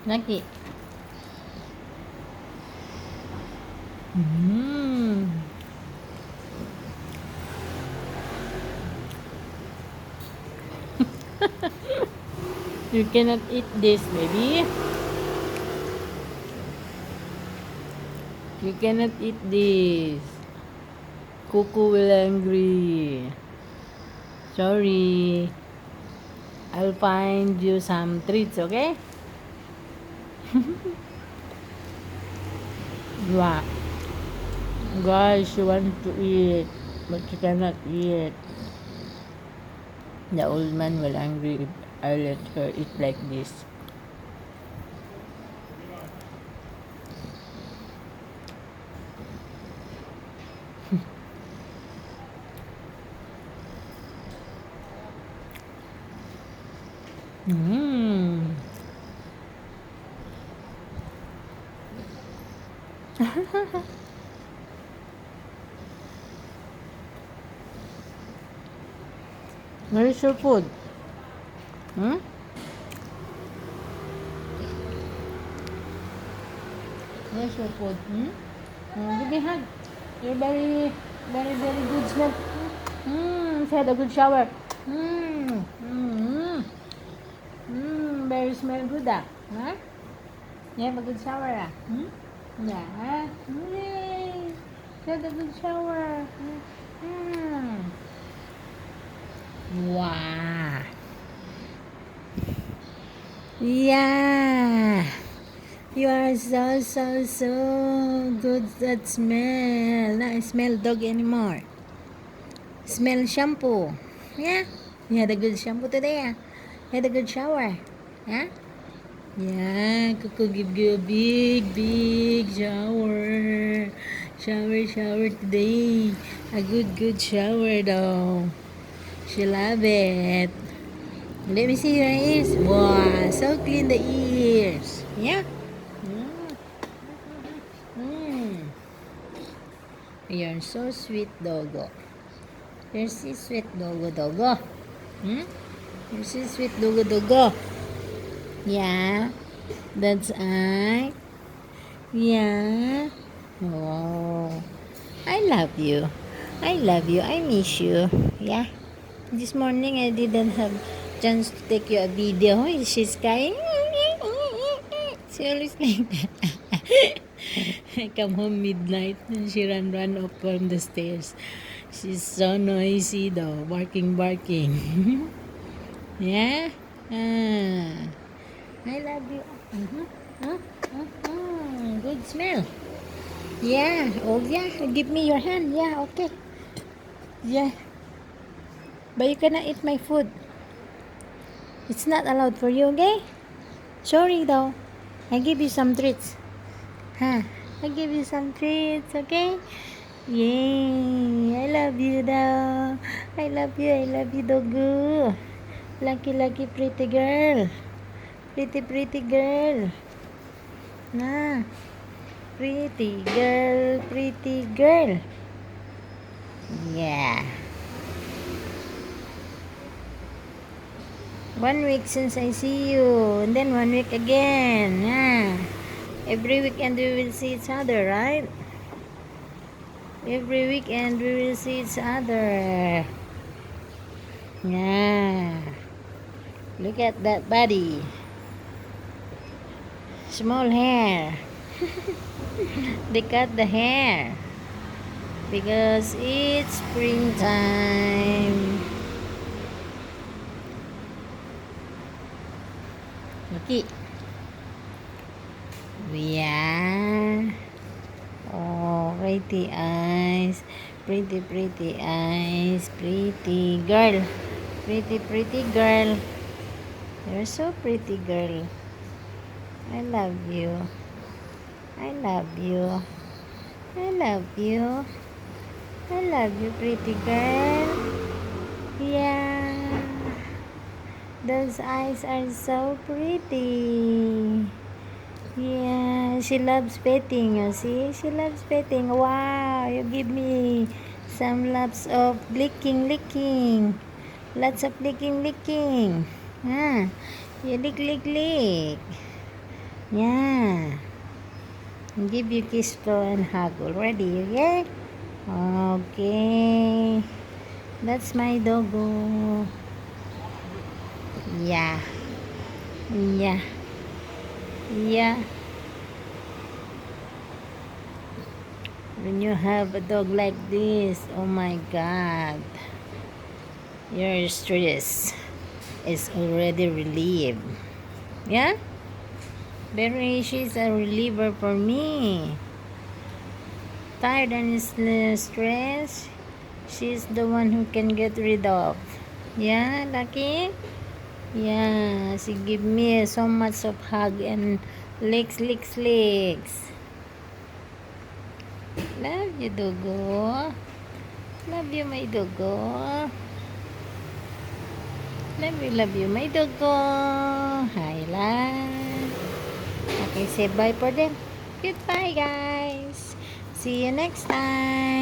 Lucky. Mm. You cannot eat this, baby. You cannot eat this. Cuckoo will angry. Sorry. I'll find you some treats, okay? Wow. Guys, you want to eat, but you cannot eat. The old man will angry if I let her eat like this. Mm. Where is your food? Hmm? Where's your food? Hmm? Give me a hug. You're very, very, very good smell. She had a good shower. Mm. Mm. Very smell good ah. Huh? You have a good shower ah. Hmm? Yeah. Yay. She had a good shower. Mm. Wow. Yeah. You are so good at smell. Not smell dog anymore. Smell shampoo. Yeah. You had a good shampoo today. You had a good shower. Yeah. Yeah. Cuckoo give you a big shower. Shower today. A good shower though. She love it. Let me see your ears. Wow, so clean the ears. Yeah. Mm. Mm. You're so sweet, doggo. You're so sweet, doggo. Hmm? You're so sweet, doggo. Yeah. That's I. Yeah. Oh. I love you. I love you. I miss you. Yeah. This morning I didn't have chance to take you a video. She's crying. She always like that. I come home midnight and she run up from the stairs. She's so noisy though, barking. Yeah? Ah, I love you. Good smell. Yeah. Oh yeah, give me your hand. Yeah, okay. Yeah. But you cannot eat my food. It's not allowed for you, okay? Sorry though. I give you some treats. Huh? I give you some treats, okay? Yay! I love you though. I love you, doggo. Lucky, pretty girl. Pretty girl. Nah. Pretty girl. Yeah. 1 week since I see you. And then 1 week again. Yeah. Every weekend we will see each other, right? Every weekend we will see each other. Yeah. Look at that body. Small hair. They cut the hair. Because it's springtime. Lucky. Yeah. Oh, pretty eyes. Pretty eyes. Pretty girl. Pretty girl. You're so pretty girl. I love you. I love you. I love you. I love you, pretty girl. Yeah. Those eyes are so pretty. Yeah, she loves petting. You see? She loves petting. Wow, you give me some lots of licking. Lots of licking. Ah, you lick. Yeah. I'll give you kiss and hug already, okay? Okay. That's my doggo. Yeah. Yeah. Yeah. When you have a dog like this, oh my God, your stress is already relieved. Yeah? She's a reliever for me. Tired and stressed, she's the one who can get rid of. Yeah, Lucky? Yeah, she give me so much of hug and licks, licks, licks. Love you, doggo. Love you, my doggo. Love you, my doggo. Hi, love. Okay, say bye for them. Goodbye, guys. See you next time.